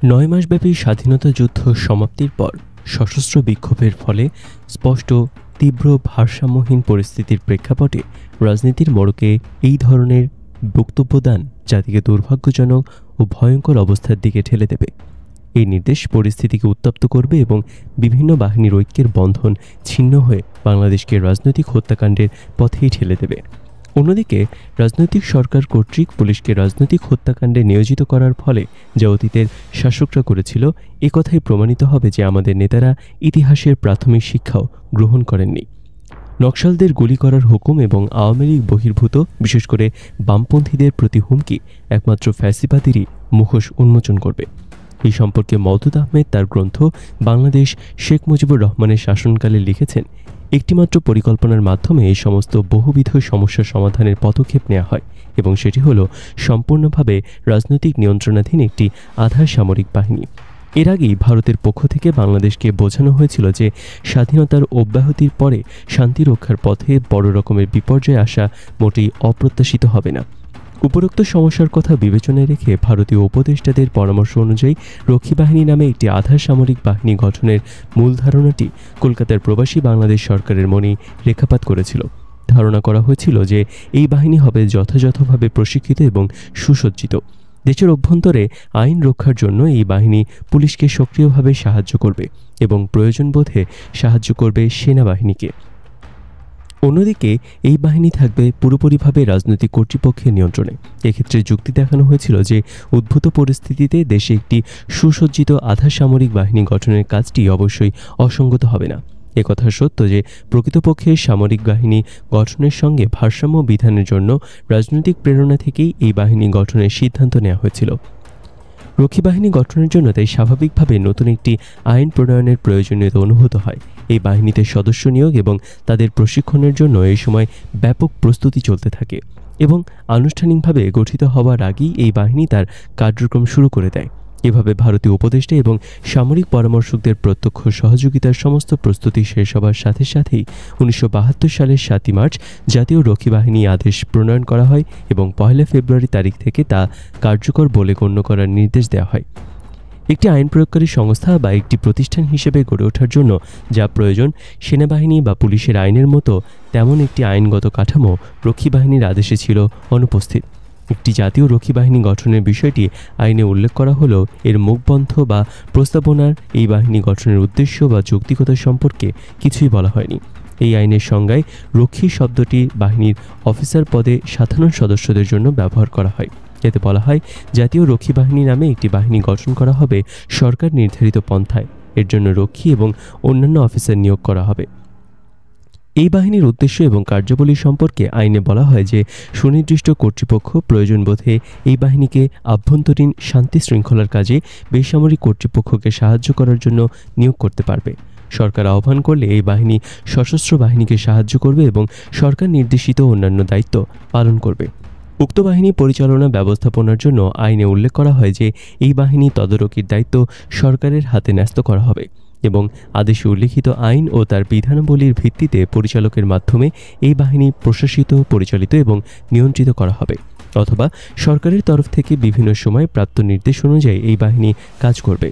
৯ মাসব্যাপী স্বাধীনতা যুদ্ধ সমাপ্তির পর সশস্ত্র বিক্ষোভের ফলে স্পষ্ট তীব্র ভারসাম্যহীন পরিস্থিতির প্রেক্ষাপটে রাজনীতির মোড়কে এই ধরনের বক্তব্যদান জাতিকে দুর্ভাগ্যজনক ও ভয়ঙ্কর অবস্থার দিকে ঠেলে দেবে। এই নির্দেশ পরিস্থিতিকে উত্তপ্ত করবে এবং বিভিন্ন বাহিনীর ঐক্যের বন্ধন ছিন্ন হয়ে বাংলাদেশকে রাজনৈতিক হত্যাকাণ্ডের পথেই ঠেলে দেবে। অন্যদিকে রাজনৈতিক সরকার কর্তৃক পুলিশকে রাজনৈতিক হত্যাকাণ্ডে নিয়োজিত করার ফলে যা অতীতের শাসকরা করেছিল একথাই প্রমাণিত হবে যে আমাদের নেতারা ইতিহাসের প্রাথমিক শিক্ষাও গ্রহণ করেননি। নকশালদের গুলি করার হুকুম এবং আওয়ামী লীগ বহির্ভূত বিশেষ করে বামপন্থীদের প্রতি হুমকি একমাত্র ফ্যাসিবাদেরই মুখোশ উন্মোচন করবে। এই সম্পর্কে মওদুদ আহমেদ তার গ্রন্থ বাংলাদেশ শেখ মুজিবুর রহমানের শাসনকালে লিখেছেন, একটিমাত্র পরিকল্পনার মাধ্যমে এই সমস্ত বহুবিধ সমস্যা সমাধানের পদক্ষেপ নেওয়া হয় এবং সেটি হলো সম্পূর্ণভাবে রাজনৈতিক নিয়ন্ত্রণাধীন একটি আধা সামরিক বাহিনী। এর আগেই ভারতের পক্ষ থেকে বাংলাদেশকে বোঝানো হয়েছিল যে স্বাধীনতার অব্যাহতির পরে শান্তি রক্ষার পথে বড় রকমের বিপর্যয় আসা মোটেই অপ্রত্যাশিত হবে না। উপরোক্ত সমস্যার কথা বিবেচনায় রেখে ভারতীয় উপদেষ্টাদের পরামর্শ অনুযায়ী রক্ষী বাহিনী নামে একটি আধা সামরিক বাহিনী গঠনের মূল ধারণাটি কলকাতার প্রবাসী বাংলাদেশ সরকারের মনেই রেখাপাত করেছিল। ধারণা করা হয়েছিল যে এই বাহিনী হবে যথাযথভাবে প্রশিক্ষিত এবং সুসজ্জিত। দেশের অভ্যন্তরে আইন রক্ষার জন্য এই বাহিনী পুলিশকে সক্রিয়ভাবে সাহায্য করবে এবং প্রয়োজন বোধে সাহায্য করবে সেনাবাহিনীকে। অন্যদিকে এই বাহিনী থাকবে পুরোপুরিভাবে রাজনৈতিক কর্তৃপক্ষের নিয়ন্ত্রণে। এক্ষেত্রে যুক্তি দেখানো হয়েছিল যে উদ্ভূত পরিস্থিতিতে দেশে একটি সুসজ্জিত আধা সামরিক বাহিনী গঠনের কাজটি অবশ্যই অসঙ্গত হবে না। একথা সত্য যে প্রকৃতপক্ষে সামরিক বাহিনী গঠনের সঙ্গে ভারসাম্য বিধানের জন্য রাজনৈতিক প্রেরণা থেকেই এই বাহিনী গঠনের সিদ্ধান্ত নেওয়া হয়েছিল। রক্ষী বাহিনী গঠনের জন্য তাই স্বাভাবিকভাবে নতুন একটি আইন প্রণয়নের প্রয়োজনীয়তা অনুভূত হয়। এই বাহিনীতে সদস্য নিয়োগ এবং তাদের প্রশিক্ষণের জন্য এই সময় ব্যাপক প্রস্তুতি চলতে থাকে এবং আনুষ্ঠানিকভাবে গঠিত হওয়ার আগেই এই বাহিনী তার কার্যক্রম শুরু করে দেয়। এভাবে ভারতীয় উপদেষ্টা এবং সামরিক পরামর্শকদের প্রত্যক্ষ সহযোগিতার সমস্ত প্রস্তুতি শেষ হবার সাথে সাথেই 1972 সালের 7 মার্চ জাতীয় রক্ষী বাহিনী আদেশ প্রণয়ন করা হয় এবং 1 ফেব্রুয়ারি তারিখ থেকে তা কার্যকর বলে গণ্য করার নির্দেশ দেওয়া হয়। একটি আইন প্রয়োগকারী সংস্থা বা একটি প্রতিষ্ঠান হিসেবে গড়ে ওঠার জন্য যা প্রয়োজন সেনাবাহিনী বা পুলিশের আইনের মতো তেমন একটি আইনগত কাঠামো রক্ষী বাহিনীর আদেশে ছিল অনুপস্থিত। একটি জাতীয় রক্ষী বাহিনী গঠনের বিষয়টি আইনে উল্লেখ করা হলেও এর মুখবন্ধ বা প্রস্তাবনার এই বাহিনী গঠনের উদ্দেশ্য বা যৌক্তিকতা সম্পর্কে কিছুই বলা হয়নি। এই আইনের সংজ্ঞায় রক্ষী শব্দটি বাহিনীর অফিসার পদে সাধারণ সদস্যদের জন্য ব্যবহার করা হয়। এতে বলা হয় জাতীয় রক্ষী বাহিনী নামে একটি বাহিনী গঠন করা হবে সরকার নির্ধারিত পন্থায়। এর জন্য রক্ষী এবং অন্যান্য অফিসার নিয়োগ করা হবে। এই বাহিনীর উদ্দেশ্য এবং কার্যাবলী সম্পর্কে আইনে বলা হয় যে সুনির্দিষ্ট কর্তৃপক্ষ প্রয়োজন বোধে এই বাহিনীকে আভ্যন্তরীণ শান্তি শৃঙ্খলার কাজে বেসামরিক কর্তৃপক্ষকে সাহায্য করার জন্য নিয়োগ করতে পারবে। সরকার আহ্বান করলে এই বাহিনী সশস্ত্র বাহিনীকে সাহায্য করবে এবং সরকার নির্দেশিত অন্যান্য দায়িত্ব পালন করবে। উক্ত বাহিনী পরিচালনা ব্যবস্থাপনার জন্য আইনে উল্লেখ করা হয় যে এই বাহিনী তদারকির দায়িত্ব সরকারের হাতে ন্যস্ত করা হবে এবং আদেশে উল্লিখিত আইন ও তার বিধানাবলীর ভিত্তিতে পরিচালকের মাধ্যমে এই বাহিনী প্রশাসিত, পরিচালিত এবং নিয়ন্ত্রিত করা হবে, অথবা সরকারের তরফ থেকে বিভিন্ন সময় প্রাপ্ত নির্দেশ অনুযায়ী এই বাহিনী কাজ করবে।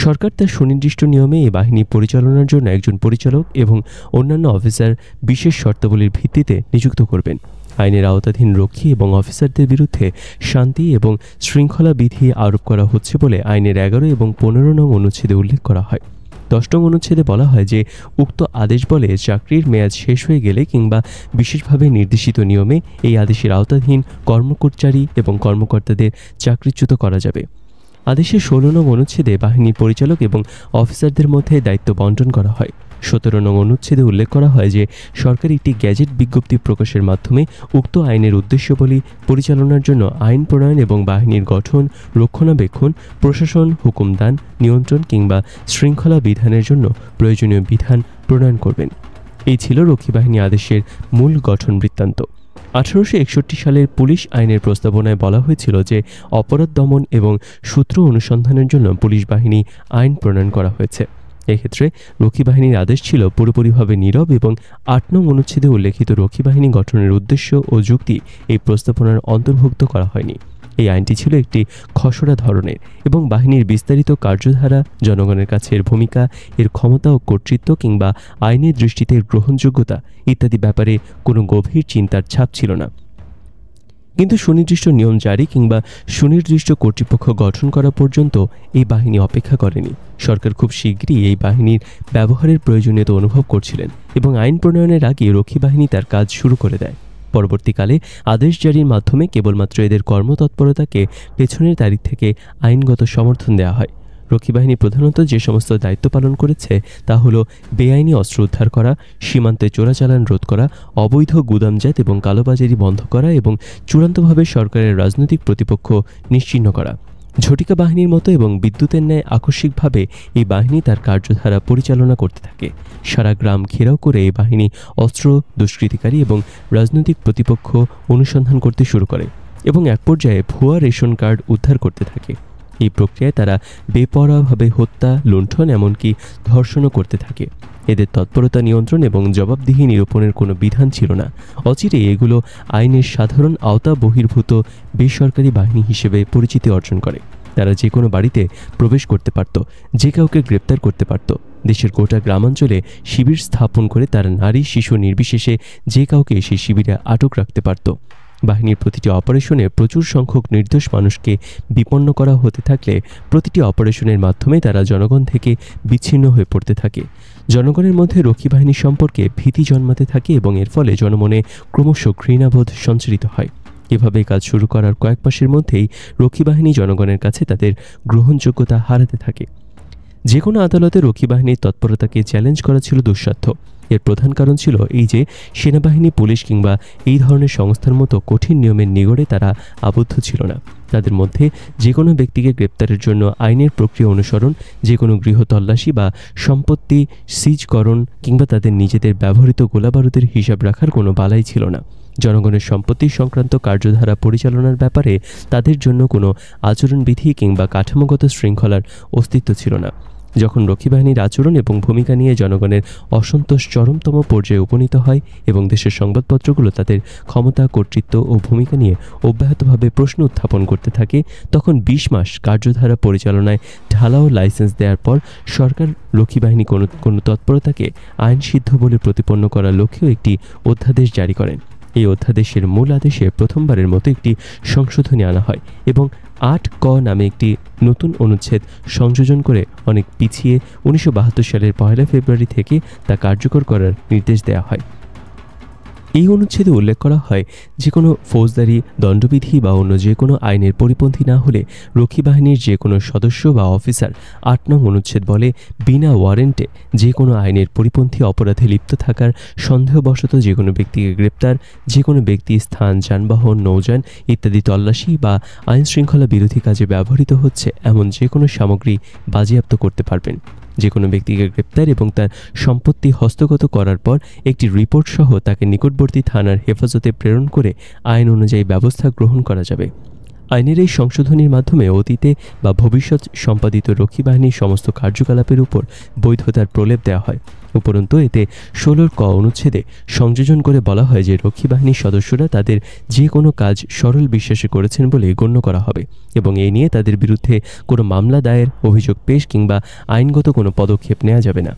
সরকার তার সুনির্দিষ্ট নিয়মে এই বাহিনী পরিচালনার জন্য একজন পরিচালক এবং অন্যান্য অফিসার বিশেষ শর্তাবলীর ভিত্তিতে নিযুক্ত করবেন। আইনের আওতাধীন রক্ষী এবং অফিসারদের বিরুদ্ধে শান্তি এবং শৃঙ্খলা বিধি আরোপ করা হচ্ছে বলে আইনের 11 এবং 15 নং অনুচ্ছেদে উল্লেখ করা হয়। 10 নং অনুচ্ছেদে বলা হয় যে উক্ত আদেশ বলে চাকরির মেয়াদ শেষ হয়ে গেলে কিংবা বিশেষভাবে নির্দেশিত নিয়মে এই আদেশের আওতাধীন কর্মচারী এবং কর্মকর্তাদের চাকরিচ্যুত করা যাবে। আদেশের 16 নং অনুচ্ছেদে বাহিনীর পরিচালক এবং অফিসারদের মধ্যে দায়িত্ব বণ্টন করা হয়। 17 নং অনুচ্ছেদে উল্লেখ করা হয় যে সরকার একটি গ্যাজেট বিজ্ঞপ্তি প্রকাশের মাধ্যমে উক্ত আইনের উদ্দেশ্যবলী পরিচালনার জন্য আইন প্রণয়ন এবং বাহিনীর গঠন, রক্ষণাবেক্ষণ, প্রশাসন, হুকুমদান, নিয়ন্ত্রণ কিংবা শৃঙ্খলা বিধানের জন্য প্রয়োজনীয় বিধান প্রণয়ন করবেন। এই ছিল রক্ষী বাহিনী আদেশের মূল গঠন বৃত্তান্ত। 1861 সালের পুলিশ আইনের প্রস্তাবনায় বলা হয়েছিল যে অপরাধ দমন এবং সূত্র অনুসন্ধানের জন্য পুলিশ বাহিনী আইন প্রণয়ন করা হয়েছে। এক্ষেত্রে রক্ষী বাহিনীর আদেশ ছিল পুরোপুরিভাবে নীরব এবং 8 নং অনুচ্ছেদে উল্লেখিত রক্ষী বাহিনী গঠনের উদ্দেশ্য ও যুক্তি এই প্রস্তাবনার অন্তর্ভুক্ত করা হয়নি। এই আইনটি ছিল একটি খসড়া ধরনের এবং বাহিনীর বিস্তারিত কার্যধারা, জনগণের কাছে এর ভূমিকা, এর ক্ষমতা ও কর্তৃত্ব কিংবা আইনের দৃষ্টিতে এর গ্রহণযোগ্যতা ইত্যাদি ব্যাপারে কোনো গভীর চিন্তার ছাপ ছিল না। কিন্তু সুনির্দিষ্ট নিয়ম জারি কিংবা সুনির্দিষ্ট কর্তৃপক্ষ গঠন করা পর্যন্ত এই বাহিনী অপেক্ষা করেনি। সরকার খুব শীঘ্রই এই বাহিনীর ব্যবহারের প্রয়োজনীয়তা অনুভব করছিলেন এবং আইন প্রণয়নের আগে রক্ষী বাহিনী তার কাজ শুরু করে দেয়। পরবর্তীকালে আদেশ জারির মাধ্যমে কেবলমাত্র এদের কর্মতৎপরতাকে পেছনের তারিখ থেকে আইনগত সমর্থন দেওয়া হয়। রক্ষী বাহিনী প্রধানত যে সমস্ত দায়িত্ব পালন করেছে তা হলো বেআইনি অস্ত্র উদ্ধার করা, সীমান্তে চোরাচালান রোধ করা, অবৈধ গুদামজাত এবং কালোবাজারি বন্ধ করা এবং চূড়ান্তভাবে সরকারের রাজনৈতিক প্রতিপক্ষ নিশ্চিহ্ন করা। ঝটিকা বাহিনীর মতো এবং বিদ্যুতের ন্যায় আকস্মিকভাবে এই বাহিনী তার কার্যধারা পরিচালনা করতে থাকে। সারা গ্রাম ঘেরাও করে এই বাহিনী অস্ত্র, দুষ্কৃতিকারী এবং রাজনৈতিক প্রতিপক্ষ অনুসন্ধান করতে শুরু করে এবং এক পর্যায়ে ভুয়া রেশন কার্ড উদ্ধার করতে থাকে। এই প্রক্রিয়ায় তারা বেপরোয়াভাবে হত্যা, লুণ্ঠন, এমনকি ধর্ষণও করতে থাকে। এদের তৎপরতা নিয়ন্ত্রণ এবং জবাবদিহি নিরূপণের কোনো বিধান ছিল না। অচিরেই এগুলো আইনের সাধারণ আওতা বহির্ভূত বেসরকারি বাহিনী হিসেবে পরিচিতি অর্জন করে। তারা যে কোনো বাড়িতে প্রবেশ করতে পারত, যে কাউকে গ্রেপ্তার করতে পারত। দেশের গোটা গ্রামাঞ্চলে শিবির স্থাপন করে তারা নারী, শিশু নির্বিশেষে যে কাউকে সেই শিবিরে আটক রাখতে পারত। বাহিনীর প্রতিটি অপারেশনে প্রচুর সংখ্যক নির্দোষ মানুষকে বিপন্ন করা হতে থাকলে প্রতিটি অপারেশনের মাধ্যমে তারা জনগণ থেকে বিচ্ছিন্ন হয়ে পড়তে থাকে। জনগণের মধ্যে রক্ষী বাহিনী সম্পর্কে ভীতি জন্মাতে থাকে এবং এর ফলে জনমনে ক্রমশ ঘৃণাবোধ সঞ্চারিত হয়। এভাবে কাজ শুরু করার কয়েক মাসের মধ্যেই রক্ষী বাহিনী জনগণের কাছে তাদের গ্রহণযোগ্যতা হারাতে থাকে। যে কোনো আদালতে রক্ষী বাহিনীর তৎপরতাকে চ্যালেঞ্জ করা ছিল দুঃসাধ্য। এর প্রধান কারণ ছিল এই যে সেনাবাহিনী, পুলিশ কিংবা এই ধরনের সংস্থার মতো কঠিন নিয়মের নিগড়ে তারা আবদ্ধ ছিল না। তাদের মধ্যে যে কোনো ব্যক্তিকে গ্রেপ্তারের জন্য আইনের প্রক্রিয়া অনুসরণ, যে কোনো গৃহ তল্লাশি বা সম্পত্তি সিজকরণ কিংবা তাদের নিজেদের ব্যবহৃত গোলাবারুদের হিসাব রাখার কোনো বালাই ছিল না। জনগণের সম্পত্তি সংক্রান্ত কার্যধারা পরিচালনার ব্যাপারে তাদের জন্য কোনো আচরণবিধি কিংবা কাঠামোগত শৃঙ্খলার অস্তিত্ব ছিল না। যখন রক্ষী বাহিনীর আচরণ এবং ভূমিকা নিয়ে জনগণের অসন্তোষ চরমতম পর্যায়ে উপনীত হয় এবং দেশের সংবাদপত্রগুলো তাদের ক্ষমতা, কর্তৃত্ব ও ভূমিকা নিয়ে অব্যাহতভাবে প্রশ্ন উত্থাপন করতে থাকে, তখন 20 মাস কার্যধারা পরিচালনায় ঢালাও লাইসেন্স দেওয়ার পর সরকার রক্ষী বাহিনী কোনো তৎপরতাকে আইনসিদ্ধ বলে প্রতিপন্ন করার লক্ষ্যেও একটি অধ্যাদেশ জারি করেন। এই অধ্যাদেশের মূল আদেশে প্রথমবারের মতো একটি সংশোধনী আনা হয় এবং 8 ক নামে একটি নতুন অনুচ্ছেদ সংযোজন করে অনেক পিছিয়ে 1972 সালের 1 ফেব্রুয়ারি থেকে তা কার্যকর করার নির্দেশ দেওয়া হয়। এই অনুচ্ছেদে উল্লেখ করা হয়, যে কোনো ফৌজদারি দণ্ডবিধি বা অন্য যে কোনো আইনের পরিপন্থী না হলে রক্ষী বাহিনীর যে কোনো সদস্য বা অফিসার 8 নং অনুচ্ছেদ বলে বিনা ওয়ারেন্টে যে কোনো আইনের পরিপন্থী অপরাধে লিপ্ত থাকার সন্দেহবশত যে কোনো ব্যক্তিকে গ্রেপ্তার, যে কোনো ব্যক্তি, স্থান, যানবাহন, নৌযান ইত্যাদি তল্লাশি বা আইন শৃঙ্খলা বিরোধী কাজে ব্যবহৃত হচ্ছে এমন যে কোনো সামগ্রী বাজেয়াপ্ত করতে পারবেন। যে কোনো ব্যক্তিকে গ্রেপ্তার এবং তার সম্পত্তি হস্তগত করার পর একটি রিপোর্ট সহ তাকে নিকটবর্তী থানার হেফাজতে প্রেরণ করে আইন অনুযায়ী ব্যবস্থা গ্রহণ করা যাবে। আইনের এই সংশোধনীর মাধ্যমে অতীতে বা ভবিষ্যৎ সম্পাদিত রক্ষী বাহিনীর সমস্ত কার্যকলাপের উপর বৈধতার প্রলেপ দেওয়া হয়। উপরন্তু এতে 16 ক অনুচ্ছেদে সংযোজন করে বলা হয় যে রক্ষী বাহিনীর সদস্যরা তাদের যে কোনো কাজ সরল বিশ্বাসে করেছেন বলে গণ্য করা হবে এবং এই নিয়ে তাদের বিরুদ্ধে কোনো মামলা দায়ের, অভিযোগ পেশ কিংবা আইনগত কোনো পদক্ষেপ নেওয়া যাবে না।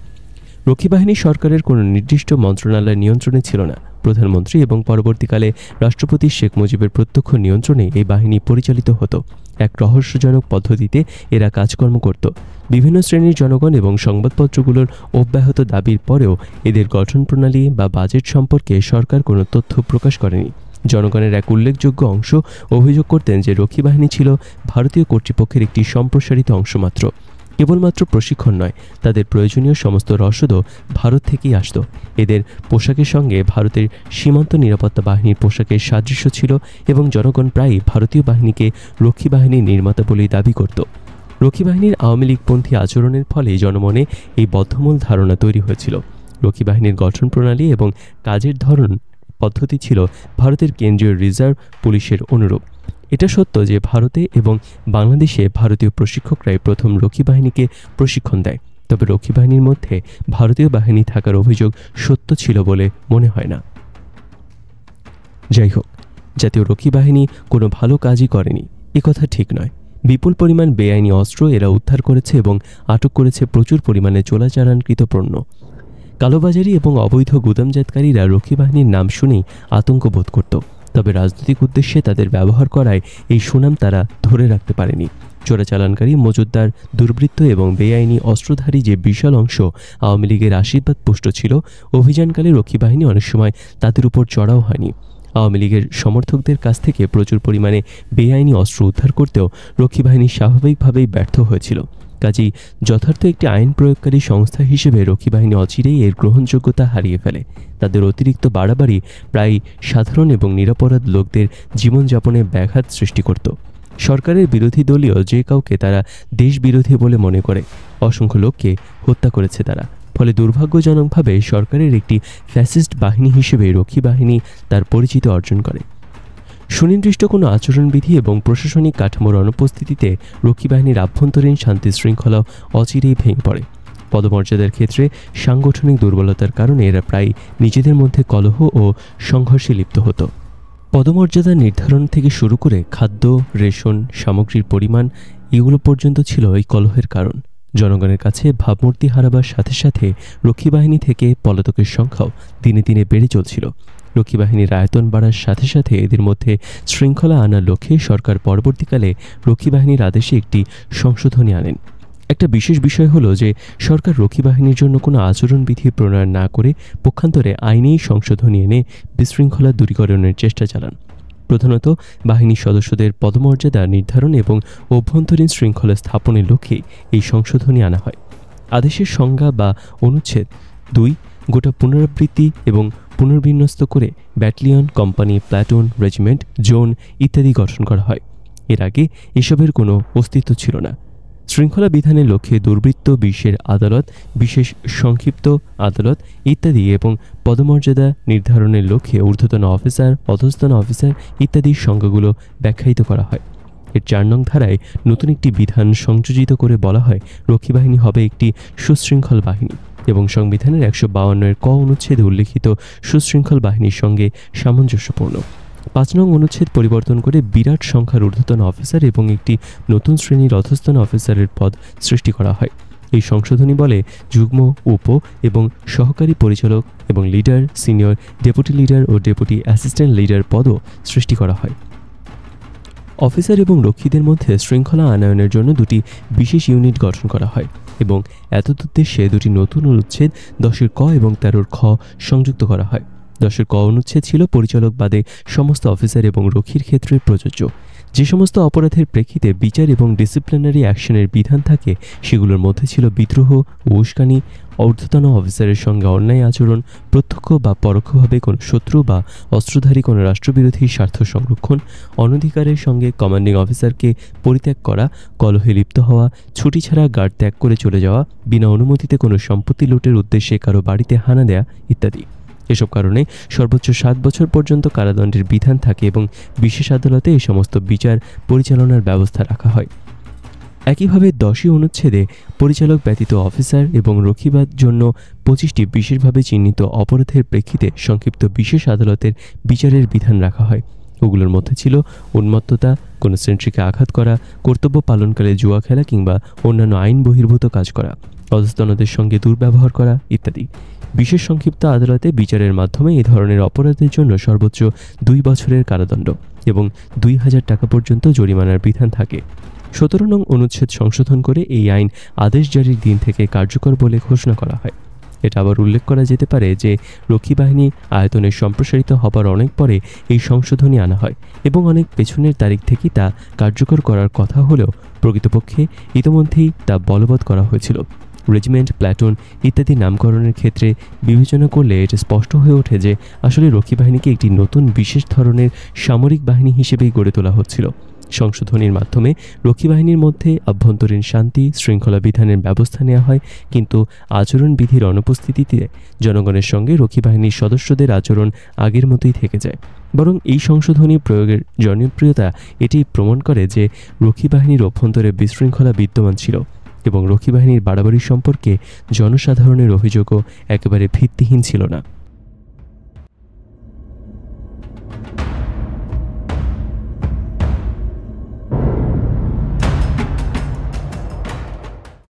রক্ষী বাহিনী সরকারের কোনো নির্দিষ্ট মন্ত্রণালয়ের নিয়ন্ত্রণে ছিল না। প্রধানমন্ত্রী এবং পরবর্তীকালে রাষ্ট্রপতি শেখ মুজিবের প্রত্যক্ষ নিয়ন্ত্রণে এই বাহিনী পরিচালিত হতো। এক রহস্যজনক পদ্ধতিতে এরা কাজকর্ম করত। বিভিন্ন শ্রেণীর জনগণ এবং সংবাদপত্রগুলোর অব্যাহত দাবির পরেও এদের গঠন প্রণালী বা বাজেট সম্পর্কে সরকার কোনো তথ্য প্রকাশ করেনি। জনগণের এক উল্লেখযোগ্য অংশ অভিযোগ করতেন যে রক্ষী বাহিনী ছিল ভারতীয় কর্তৃপক্ষের একটি সম্প্রসারিত অংশ মাত্র। কেবলমাত্র প্রশিক্ষণ নয়, তাদের প্রয়োজনীয় সমস্ত রসদও ভারত থেকেই আসত। এদের পোশাকের সঙ্গে ভারতের সীমান্ত নিরাপত্তা বাহিনীর পোশাকের সাদৃশ্য ছিল এবং জনগণ প্রায়ই ভারতীয় বাহিনীকে রক্ষী বাহিনীর নির্মাতা বলেই দাবি করত। রক্ষী বাহিনীর আওয়ামী লীগপন্থী আচরণের ফলে জনমনে এই বদ্ধমূল ধারণা তৈরি হয়েছিল। রক্ষী বাহিনীর গঠন প্রণালী এবং কাজের ধরন পদ্ধতি ছিল ভারতের কেন্দ্রীয় রিজার্ভ পুলিশের অনুরূপ। এটা সত্য যে ভারতে এবং বাংলাদেশে ভারতীয় প্রশিক্ষকরাই প্রথম রক্ষী বাহিনীকে প্রশিক্ষণ দেয়, তবে রক্ষী বাহিনীর মধ্যে ভারতীয় বাহিনী থাকার অভিযোগ সত্য ছিল বলে মনে হয় না। যাই হোক, জাতীয় রক্ষী বাহিনী কোনো ভালো কাজই করেনি। একথা ঠিক নয়। বিপুল পরিমাণ বেআইনি অস্ত্র এরা উদ্ধার করেছে এবং আটক করেছে প্রচুর পরিমাণে চোরাচালানকৃত পণ্য। কালোবাজারি এবং অবৈধ গুদামজাতকারীরা রক্ষী বাহিনীর নাম শুনেই আতঙ্ক বোধ করত, তবে রাজনৈতিক উদ্দেশ্যে তাদের ব্যবহার করায় এই সুনাম তারা ধরে রাখতে পারেনি। চোরাচালানকারী, মজুতদার, দুর্বৃত্ত এবং বেআইনি অস্ত্রধারী যে বিশাল অংশ আওয়ামী লীগের আশীর্বাদ পুষ্ট ছিল, অভিযানকালে রক্ষী বাহিনী অনেক সময় তাদের উপর চড়াও হয়নি। আওয়ামী লীগের সমর্থকদের কাছ থেকে প্রচুর পরিমাণে বেআইনি অস্ত্র উদ্ধার করতেও রক্ষী বাহিনী স্বাভাবিকভাবেই ব্যর্থ হয়েছিল। কাজেই যথার্থ একটি আইন প্রয়োগকারী সংস্থা হিসেবে রক্ষী বাহিনী অচিরেই এর গ্রহণযোগ্যতা হারিয়ে ফেলে। তাদের অতিরিক্ত বাড়াবাড়ি প্রায় সাধারণ এবং নিরপরাধ লোকদের জীবনযাপনে ব্যাঘাত সৃষ্টি করত। সরকারের বিরোধী দলীয় যে কাউকে তারা দেশ বিরোধী বলে মনে করে। অসংখ্য লোককে হত্যা করেছে তারা। ফলে দুর্ভাগ্যজনকভাবে সরকারের একটি ফ্যাসিস্ট বাহিনী হিসেবে রক্ষী বাহিনী তার পরিচিতি অর্জন করে। সুনির্দিষ্ট কোনো আচরণবিধি এবং প্রশাসনিক কাঠামোর অনুপস্থিতিতে রক্ষী বাহিনীর আভ্যন্তরীণ শান্তি শৃঙ্খলা অচিরেই ভেঙে পড়ে। পদমর্যাদার ক্ষেত্রে সাংগঠনিক দুর্বলতার কারণে এরা প্রায় নিজেদের মধ্যে কলহ ও সংঘর্ষে লিপ্ত হতো। পদমর্যাদা নির্ধারণ থেকে শুরু করে খাদ্য, রেশন, সামগ্রীর পরিমাণ এগুলো পর্যন্ত ছিল এই কলহের কারণ। জনগণের কাছে ভাবমূর্তি হারাবার সাথে সাথে রক্ষী বাহিনী থেকে পলাতকের সংখ্যাও দিনে দিনে বেড়ে চলছিল। রক্ষী বাহিনীর আয়তন বাড়ার সাথে সাথে এদের মধ্যে শৃঙ্খলা আনার লক্ষ্যে সরকার পরবর্তীকালে রক্ষী বাহিনীর আদেশে একটি সংশোধনী আনেন। একটা বিশেষ বিষয় হলো যে সরকার রক্ষী বাহিনীর জন্য কোনো আচরণবিধি প্রণয়ন না করে পক্ষান্তরে আইনেই সংশোধনী এনে বিশৃঙ্খলা দূরীকরণের চেষ্টা চালান। প্রধানত বাহিনীর সদস্যদের পদমর্যাদা নির্ধারণ এবং অভ্যন্তরীণ শৃঙ্খলা স্থাপনের লক্ষ্যে এই সংশোধনী আনা হয়। আদেশের সংজ্ঞা বা অনুচ্ছেদ 2 গোটা পুনরাবৃত্তি এবং পুনর্বিন্যস্ত করে battalion, company, platoon, regiment, zone ইত্যাদি গঠন করা হয়। এর আগে এসবের কোনো অস্তিত্ব ছিল না। শৃঙ্খলা বিধানের লক্ষ্যে দুর্বৃত্ত, বিশেষ আদালত, বিশেষ সংক্ষিপ্ত আদালত ইত্যাদি এবং পদমর্যাদা নির্ধারণের লক্ষ্যে ঊর্ধ্বতন অফিসার, অধস্তন অফিসার ইত্যাদির সংজ্ঞাগুলো ব্যাখ্যায়িত করা হয়। এর 4 নং ধারায় নতুন একটি বিধান সংযোজিত করে বলা হয় রক্ষী বাহিনী হবে একটি সুশৃঙ্খল বাহিনী এবং সংবিধানের 152 ক অনুচ্ছেদে উল্লিখিত সুশৃঙ্খল বাহিনীর সঙ্গে সামঞ্জস্যপূর্ণ। 5 নং অনুচ্ছেদ পরিবর্তন করে বিরাট সংখ্যার ঊর্ধ্বতন অফিসার এবং একটি নতুন শ্রেণীর অধস্তন অফিসারের পদ সৃষ্টি করা হয়। এই সংশোধনী বলে যুগ্ম, উপ এবং সহকারী পরিচালক এবং লিডার, সিনিয়র ডেপুটি লিডার ও ডেপুটি অ্যাসিস্ট্যান্ট লিডার পদও সৃষ্টি করা হয়। অফিসার এবং রক্ষীদের মধ্যে শৃঙ্খলা আনয়নের জন্য 2টি বিশেষ ইউনিট গঠন করা হয় এবং এতদুদ্দেশ্যে 2টি নতুন অনুচ্ছেদ 10 ক এবং 13 খ সংযুক্ত করা হয়। 10 ক অনুচ্ছেদ ছিল পরিচালক বাদে সমস্ত অফিসার এবং রক্ষীর ক্ষেত্রে প্রযোজ্য। যে সমস্ত অপরাধের প্রেক্ষিতে বিচার এবং ডিসিপ্লিনারি অ্যাকশনের বিধান থাকে সেগুলোর মধ্যে ছিল বিদ্রোহ, উস্কানি, ঊর্ধ্বতন অফিসারের সঙ্গে অন্যায় আচরণ, প্রত্যক্ষ বা পরোক্ষভাবে কোনো শত্রু বা অস্ত্রধারী কোনো রাষ্ট্রবিরোধী স্বার্থ সংরক্ষণ, অনধিকারের সঙ্গে কমান্ডিং অফিসারকে পরিত্যাগ করা, কলহে লিপ্ত হওয়া, ছুটি ছাড়া গার্ড ত্যাগ করে চলে যাওয়া, বিনা অনুমতিতে কোনো সম্পত্তি লুটের উদ্দেশ্যে কারো বাড়িতে হানা দেয়া ইত্যাদি। এসব কারণে সর্বোচ্চ 7 বছর পর্যন্ত কারাদণ্ডের বিধান থাকে এবং বিশেষ আদালতে এই সমস্ত বিচার পরিচালনার ব্যবস্থা রাখা হয়। একইভাবে 10 অনুচ্ছেদে পরিচালক ব্যতীত অফিসার এবং রক্ষীবাদ জন্য 25টি বিশেষভাবে চিহ্নিত অপরাধের প্রেক্ষিতে সংক্ষিপ্ত বিশেষ আদালতের বিচারের বিধান রাখা হয়। ওগুলোর মধ্যে ছিল উন্মত্ততা, কোনো সেন্ট্রিকে আঘাত করা, কর্তব্য পালনকালে জুয়া খেলা কিংবা অন্যান্য আইন বহির্ভূত কাজ করা, অধস্তনদের সঙ্গে দুর্ব্যবহার করা ইত্যাদি। বিশেষ সংক্ষিপ্ত আদালতে বিচারের মাধ্যমে এই ধরনের অপরাধের জন্য সর্বোচ্চ 2 বছরের কারাদণ্ড এবং 2000 টাকা পর্যন্ত জরিমানার বিধান থাকে। 17 নং অনুচ্ছেদ সংশোধন করে এই আইন আদেশ জারির দিন থেকে কার্যকর বলে ঘোষণা করা হয়। এটা আবার উল্লেখ করা যেতে পারে যে রক্ষী বাহিনী আয়তনে সম্প্রসারিত হবার অনেক পরে এই সংশোধনী আনা হয় এবং অনেক পেছনের তারিখ থেকেই তা কার্যকর করার কথা হলেও প্রকৃতপক্ষে ইতিমধ্যেই তা বলবৎ করা হয়েছিল। রেজিমেন্ট, প্লাটুন ইত্যাদি নামকরণের ক্ষেত্রে বিবেচনা করলে এটা স্পষ্ট হয়ে ওঠে যে আসলে রক্ষী বাহিনীকে একটি নতুন বিশেষ ধরনের সামরিক বাহিনী হিসেবেই গড়ে তোলা হচ্ছিল। সংশোধনীর মাধ্যমে রক্ষী বাহিনীর মধ্যে আভ্যন্তরীণ শান্তি শৃঙ্খলা বিধানের ব্যবস্থা নেওয়া হয়, কিন্তু আচরণবিধির অনুপস্থিতিতে জনগণের সঙ্গে রক্ষী বাহিনীর সদস্যদের আচরণ আগের মতোই থেকে যায়। বরং এই সংশোধনী প্রয়োগের জনপ্রিয়তা এটি প্রমাণ করে যে রক্ষী বাহিনীর অভ্যন্তরে বিশৃঙ্খলা বিদ্যমান ছিল এবং রক্ষী বাহিনীর বাড়াবাড়ি সম্পর্কে জনসাধারণের অভিযোগও একেবারে ভিত্তিহীন ছিল না।